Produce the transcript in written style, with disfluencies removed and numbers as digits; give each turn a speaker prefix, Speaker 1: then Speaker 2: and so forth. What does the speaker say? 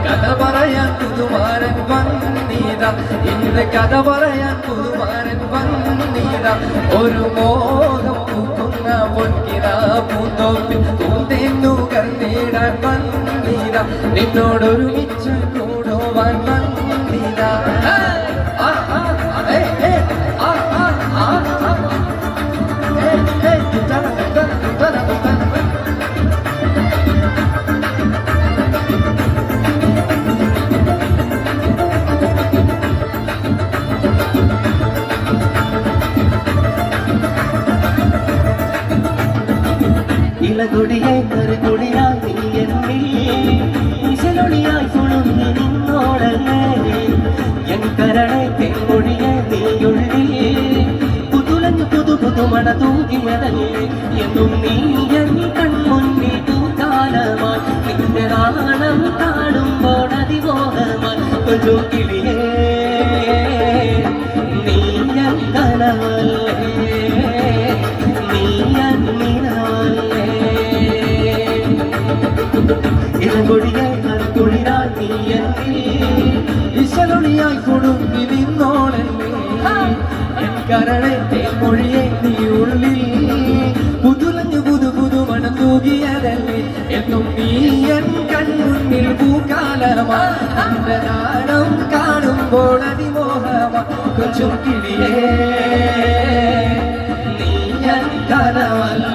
Speaker 1: കഥ പറയാൻ പുതുമാരൻ വന്നീത ഇന്ന് കഥ പറയാൻ പുതുമാരൻ വന്നീത ഒരു മോഹം പൂക്കുന്ന പൊൻകിര പൂന്തോപ്പിൽ പൂന്തെന്നു കർന്നിടാൻ വന്നീത നിന്നോടൊരുമിച്ച് കൂടുവാൻ വന്നീത
Speaker 2: ഇളകൊടിയായി കറുകൊടിയായി നീ എന്നിൽ ഇശലൊളിയായി തുളുങ്ങി നിന്നോടല്ലേ എൻ കരണെ തെങ്ങൊഴിയെ നീയുള്ളിൽ പുതുലഞ്ഞു പുതു പുതുമണ തൂകിയതല്ലേ എന്നും നീ എൻ കൺമുന്നിൽ പൂക്കാലമായി നിന്റെ നാണം കാണുമ്പോൾ അതിമോഹമായി ഒരു കിളിയേ നീ എൻ കനവല്ലേ
Speaker 1: ഇളകൊടിയായി കറുകൊടിയായി നീ എന്നിൽ ഇശലൊളിയായി കൊടുങ്ങി നിന്നോളല്ലേ എൻ കരണത്തെ മൊഴിയെ നീ ഉള്ളിൽ പുതുലഞ്ഞു പുതു പുതു മണം തൂകിയതല്ലേ എന്നും നീ എൻ കൺമുന്നിൽ പൂക്കാലമാ എന്റെ നാണം കാണുമ്പോൾ അതിമോഹമാ കൊച്ചു കിളിയേ നീ എൻ കനവല്ല